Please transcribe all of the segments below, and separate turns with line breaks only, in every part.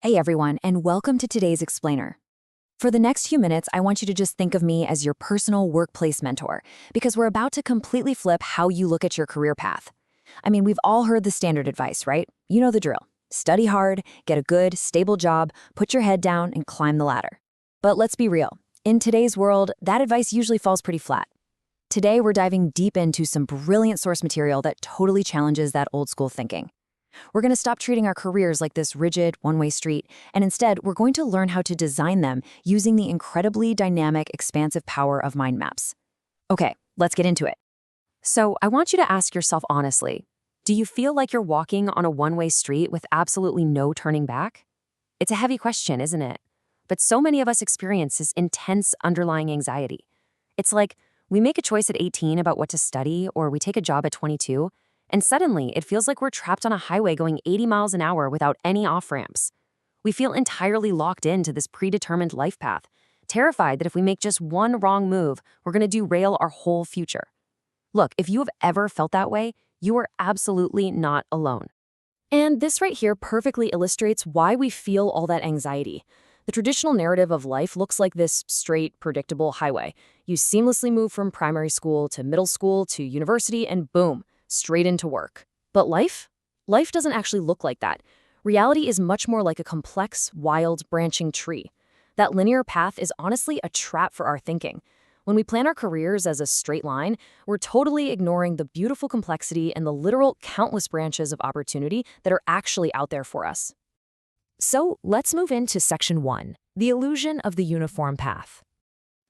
Hey everyone, and welcome to today's Explainer. For the next few minutes, I want you to just think of me as your personal workplace mentor, because we're about to completely flip how you look at your career path. I mean, we've all heard the standard advice, right? You know the drill. Study hard, get a good, stable job, put your head down, and climb the ladder. But let's be real. In today's world, that advice usually falls pretty flat. Today, we're diving deep into some brilliant source material that totally challenges that old school thinking. We're going to stop treating our careers like this rigid, one-way street, and instead, we're going to learn how to design them using the incredibly dynamic, expansive power of mind maps. Okay, let's get into it. So, I want you to ask yourself honestly, do you feel like you're walking on a one-way street with absolutely no turning back? It's a heavy question, isn't it? But so many of us experience this intense underlying anxiety. It's like we make a choice at 18 about what to study, or we take a job at 22, and suddenly, it feels like we're trapped on a highway going 80 miles an hour without any off-ramps. We feel entirely locked into this predetermined life path, terrified that if we make just one wrong move, we're going to derail our whole future. Look, if you have ever felt that way, you are absolutely not alone. And this right here perfectly illustrates why we feel all that anxiety. The traditional narrative of life looks like this straight, predictable highway. You seamlessly move from primary school to middle school to university, and boom, straight into work. But life? Life doesn't actually look like that. Reality is much more like a complex, wild, branching tree. That linear path is honestly a trap for our thinking. When we plan our careers as a straight line, we're totally ignoring the beautiful complexity and the literal countless branches of opportunity that are actually out there for us. So let's move into section 1, the illusion of the uniform path.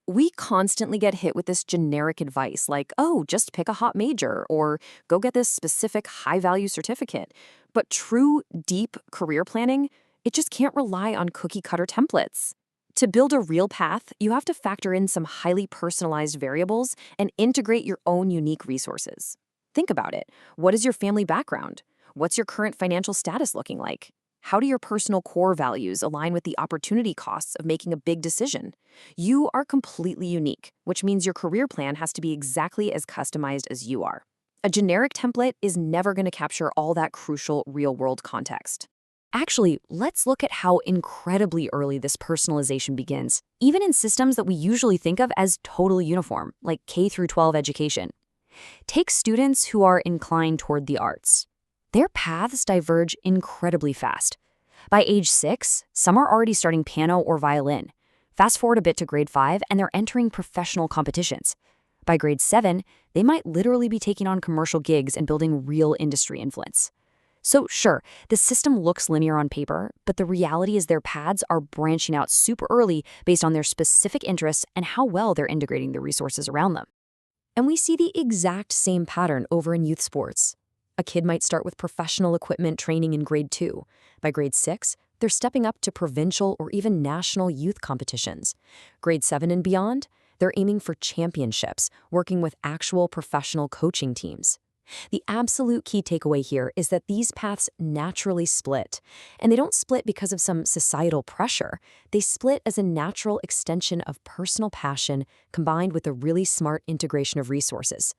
We constantly get hit with this generic advice like, oh, just pick a hot major or go get this specific high-value certificate. But true, deep career planning, it just can't rely on cookie-cutter templates. To build a real path, you have to factor in some highly personalized variables and integrate your own unique resources. Think about it. What is your family background? What's your current financial status looking like? How do your personal core values align with the opportunity costs of making a big decision? You are completely unique, which means your career plan has to be exactly as customized as you are. A generic template is never going to capture all that crucial real-world context. Actually, let's look at how incredibly early this personalization begins, even in systems that we usually think of as totally uniform, like K through 12 education. Take students who are inclined toward the arts. Their paths diverge incredibly fast. By age 6, some are already starting piano or violin. Fast forward a bit to grade 5, and they're entering professional competitions. By grade 7, they might literally be taking on commercial gigs and building real industry influence. So sure, the system looks linear on paper, but the reality is their paths are branching out super early based on their specific interests and how well they're integrating the resources around them. And we see the exact same pattern over in youth sports. A kid might start with professional equipment training in grade 2. By grade 6, they're stepping up to provincial or even national youth competitions. Grade 7 and beyond, they're aiming for championships, working with actual professional coaching teams. The absolute key takeaway here is that these paths naturally split. And they don't split because of some societal pressure. They split as a natural extension of personal passion combined with a really smart integration of resources.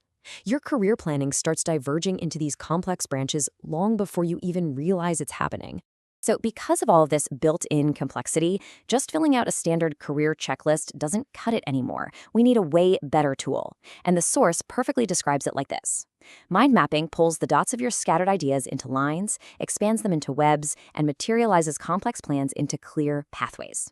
Your career planning starts diverging into these complex branches long before you even realize it's happening. So because of all of this built-in complexity, just filling out a standard career checklist doesn't cut it anymore. We need a way better tool. And the source perfectly describes it like this. Mind mapping pulls the dots of your scattered ideas into lines, expands them into webs, and materializes complex plans into clear pathways.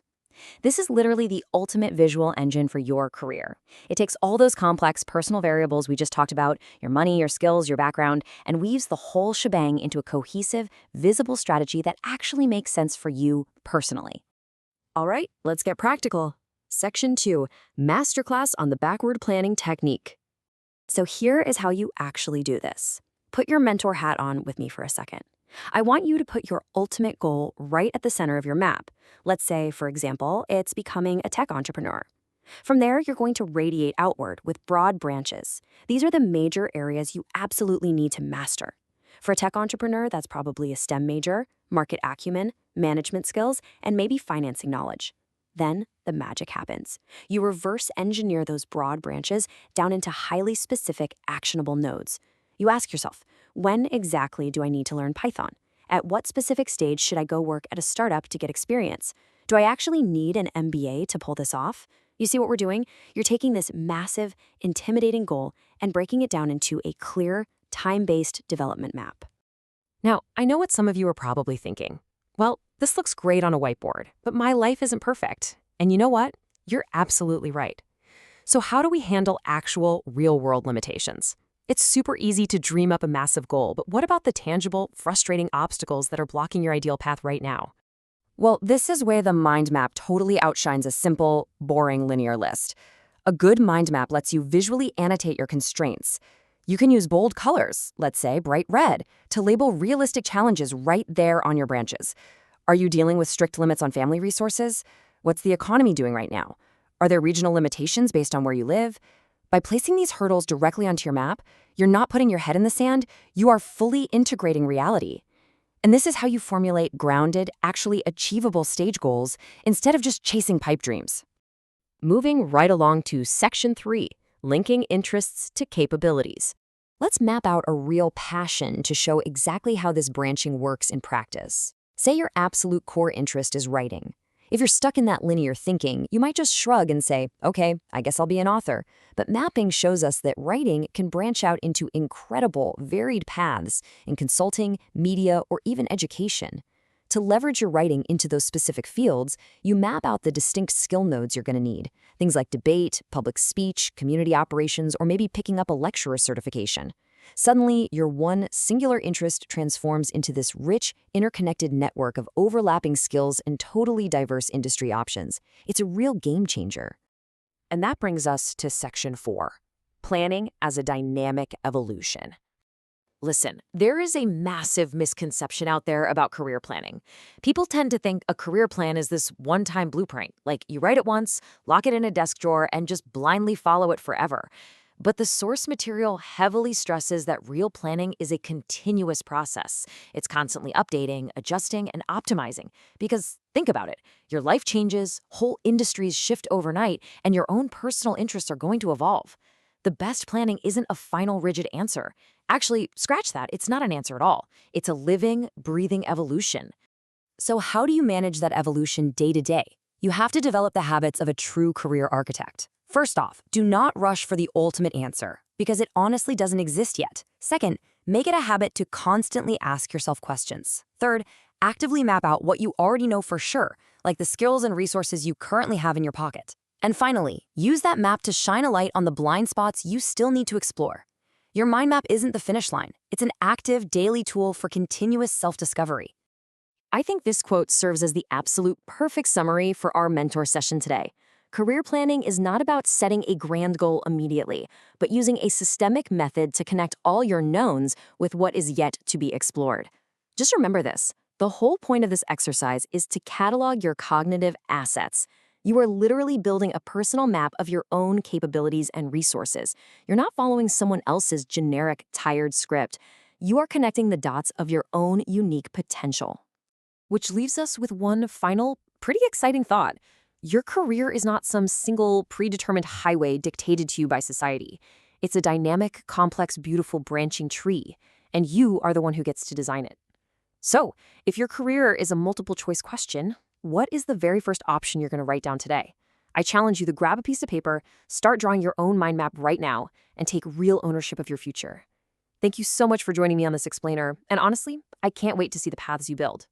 This is literally the ultimate visual engine for your career. It takes all those complex personal variables we just talked about, your money, your skills, your background, and weaves the whole shebang into a cohesive, visible strategy that actually makes sense for you personally. All right, let's get practical. Section 2, Masterclass on the Backward Planning Technique. So here is how you actually do this. Put your mentor hat on with me for a second. I want you to put your ultimate goal right at the center of your map. Let's say, for example, it's becoming a tech entrepreneur. From there, you're going to radiate outward with broad branches. These are the major areas you absolutely need to master. For a tech entrepreneur, that's probably a STEM major, market acumen, management skills, and maybe financing knowledge. Then the magic happens. You reverse engineer those broad branches down into highly specific, actionable nodes. You ask yourself, when exactly do I need to learn Python? At what specific stage should I go work at a startup to get experience? Do I actually need an MBA to pull this off? You see what we're doing? You're taking this massive, intimidating goal and breaking it down into a clear, time-based development map.
Now, I know what some of you are probably thinking. Well, this looks great on a whiteboard, but my life isn't perfect. And you know what? You're absolutely right. So how do we handle actual, real-world limitations? It's super easy to dream up a massive goal, but what about the tangible, frustrating obstacles that are blocking your ideal path right now?
Well, this is where the mind map totally outshines a simple, boring linear list. A good mind map lets you visually annotate your constraints. You can use bold colors, let's say bright red, to label realistic challenges right there on your branches. Are you dealing with strict limits on family resources? What's the economy doing right now? Are there regional limitations based on where you live? By placing these hurdles directly onto your map, you're not putting your head in the sand, you are fully integrating reality. And this is how you formulate grounded, actually achievable stage goals instead of just chasing pipe dreams.
Moving right along to Section 3, linking interests to capabilities.
Let's map out a real passion to show exactly how this branching works in practice. Say your absolute core interest is writing. If you're stuck in that linear thinking, you might just shrug and say, okay, I guess I'll be an author. But mapping shows us that writing can branch out into incredible, varied paths in consulting, media, or even education. To leverage your writing into those specific fields, you map out the distinct skill nodes you're going to need. Things like debate, public speech, community operations, or maybe picking up a lecturer certification. Suddenly, your one singular interest transforms into this rich, interconnected network of overlapping skills and totally diverse industry options. It's a real game changer.
And that brings us to Section 4, planning as a dynamic evolution. Listen, there is a massive misconception out there about career planning. People tend to think a career plan is this one-time blueprint, like you write it once, lock it in a desk drawer, and just blindly follow it forever. But the source material heavily stresses that real planning is a continuous process. It's constantly updating, adjusting, and optimizing. Because think about it, your life changes, whole industries shift overnight, and your own personal interests are going to evolve. The best planning isn't a final rigid answer. Actually, scratch that, it's not an answer at all. It's a living, breathing evolution.
So how do you manage that evolution day to day? You have to develop the habits of a true career architect. First off, do not rush for the ultimate answer, because it honestly doesn't exist yet. Second, make it a habit to constantly ask yourself questions. Third, actively map out what you already know for sure, like the skills and resources you currently have in your pocket. And finally, use that map to shine a light on the blind spots you still need to explore. Your mind map isn't the finish line. It's an active, daily tool for continuous self-discovery.
I think this quote serves as the absolute perfect summary for our mentor session today. Career planning is not about setting a grand goal immediately, but using a systemic method to connect all your knowns with what is yet to be explored. Just remember this, the whole point of this exercise is to catalog your cognitive assets. You are literally building a personal map of your own capabilities and resources. You're not following someone else's generic, tired script. You are connecting the dots of your own unique potential. Which leaves us with one final, pretty exciting thought. Your career is not some single, predetermined highway dictated to you by society. It's a dynamic, complex, beautiful branching tree, and you are the one who gets to design it. So, if your career is a multiple-choice question, what is the very first option you're going to write down today? I challenge you to grab a piece of paper, start drawing your own mind map right now, and take real ownership of your future. Thank you so much for joining me on this explainer, and honestly, I can't wait to see the paths you build.